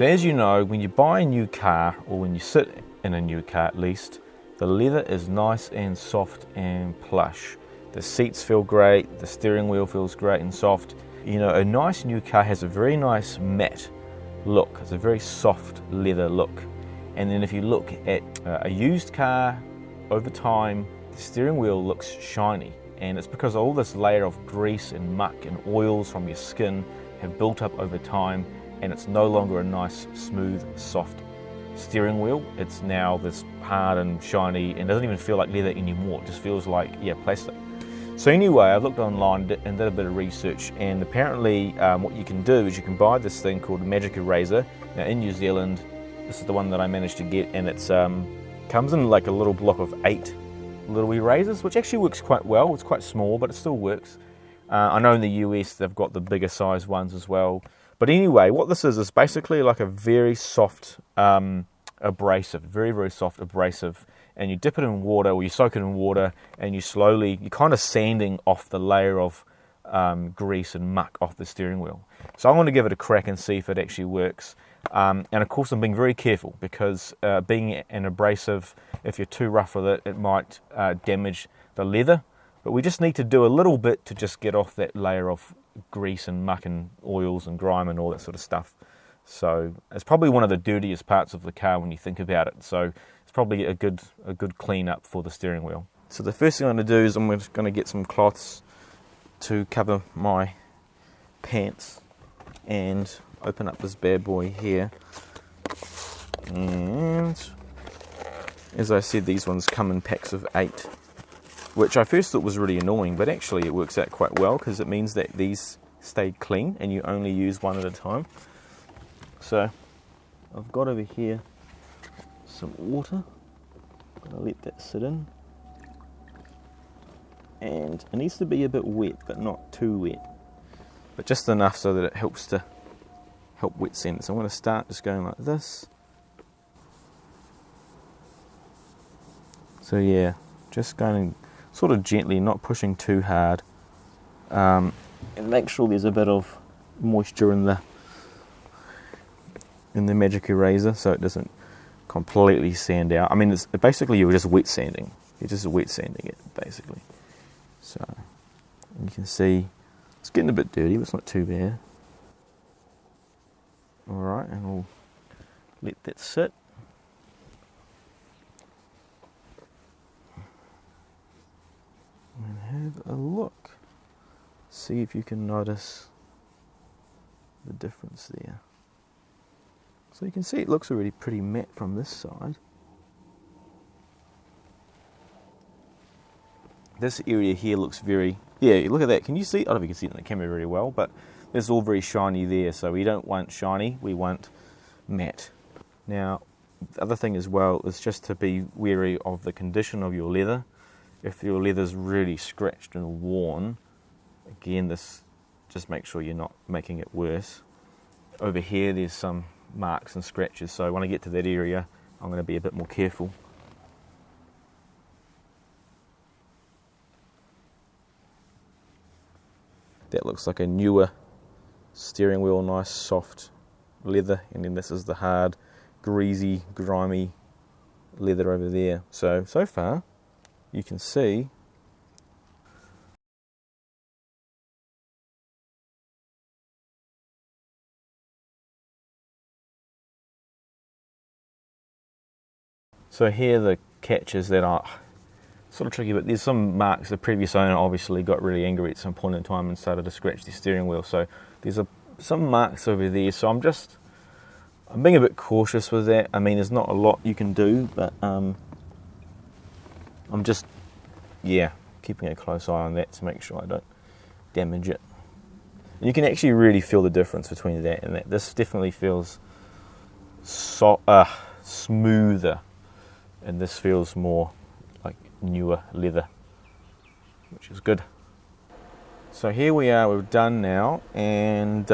So as you know, when you buy a new car, or when you sit in a new car at least, the leather is nice and soft and plush. The seats feel great, the steering wheel feels great and soft. You know, a nice new car has a very nice matte look. It's a very soft leather look. And then if you look at a used car, over time, the steering wheel looks shiny. And it's because all this layer of grease and muck and oils from your skin have built up over time, and it's no longer a nice, smooth, soft steering wheel. It's now this hard and shiny and doesn't even feel like leather anymore. It just feels like, yeah, plastic. So anyway, I looked online and did a bit of research, and apparently what you can do is you can buy this thing called Magic Eraser. Now in New Zealand, this is the one that I managed to get, and it's comes in like a little block of 8 little erasers, which actually works quite well. It's quite small, but it still works. I know in the US they've got the bigger size ones as well. But anyway, what this is basically like a very soft abrasive, very, very soft abrasive. And you dip it in water, or you soak it in water, and you're kind of sanding off the layer of grease and muck off the steering wheel. So I'm going to give it a crack and see if it actually works. And of course I'm being very careful, because being an abrasive, if you're too rough with it, it might damage the leather. But we just need to do a little bit to just get off that layer of grease and muck and oils and grime and all that sort of stuff. So it's probably one of the dirtiest parts of the car when you think about it. So it's probably a good clean up for the steering wheel. So the first thing I'm going to do is I'm just going to get some cloths to cover my pants and open up this bad boy here. And as I said, these ones come in packs of 8, which I first thought was really annoying, but actually it works out quite well, because it means that these stay clean and you only use one at a time. So I've got over here some water. I'm going to let that sit in. And it needs to be a bit wet, but not too wet. But just enough so that it helps to help wet sand. So I'm going to start just going like this. So yeah, just going sort of gently, not pushing too hard. And make sure there's a bit of moisture in the Magic Eraser, so it doesn't completely sand out. I mean, it's basically you're just wet sanding. You're just wet sanding it, basically. So you can see it's getting a bit dirty, but it's not too bad. Alright, and we'll let that sit. And have a look. See if you can notice the difference there. So you can see it looks already pretty matte from this side. This area here looks very, yeah, look at that. Can you see? I don't know if you can see it in the camera very well, but it's all very shiny there. So we don't want shiny, we want matte. Now, the other thing as well is just to be wary of the condition of your leather. If your leather's really scratched and worn, again, this, just make sure you're not making it worse. Over here, there's some marks and scratches, so when I get to that area, I'm going to be a bit more careful. That looks like a newer steering wheel, nice soft leather, and then this is the hard, greasy, grimy leather over there. So far, you can see so here the catches that are sort of tricky, but there's some marks. The previous owner obviously got really angry at some point in time and started to scratch the steering wheel, so there's some marks over there. So I'm being a bit cautious with that. I mean, there's not a lot you can do, but I'm just, yeah, keeping a close eye on that to make sure I don't damage it. And you can actually really feel the difference between that and that. This definitely feels smoother, and this feels more like newer leather, which is good. So here we are, we're done now, and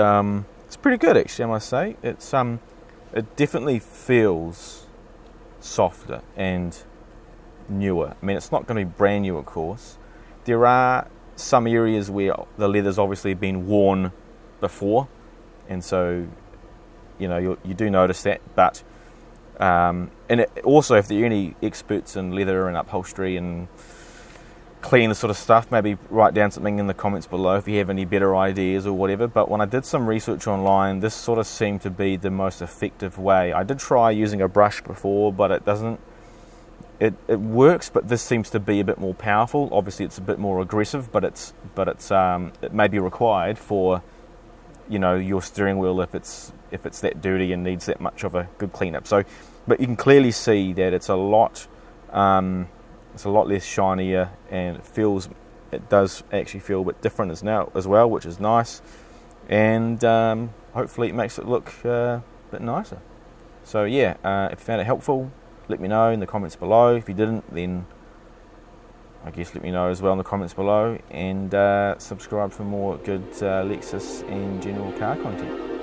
it's pretty good actually, I must say. It definitely feels softer and newer. I mean, it's not going to be brand new, of course. There are some areas where the leather's obviously been worn before, and so you know, you do notice that. But and also, if there are any experts in leather and upholstery and clean sort of stuff, maybe write down something in the comments below if you have any better ideas or whatever. But when I did some research online, this sort of seemed to be the most effective way. I did try using a brush before, but it doesn't. It works, but this seems to be a bit more powerful. Obviously, it's a bit more aggressive, but it may be required for, you know, your steering wheel if it's that dirty and needs that much of a good cleanup. So, but you can clearly see that it's a lot less shinier, and it does actually feel a bit different as well, which is nice, and hopefully it makes it look a bit nicer. So yeah, if you found it helpful, let me know in the comments below. If you didn't, then I guess let me know as well in the comments below, and subscribe for more good Lexus and general car content.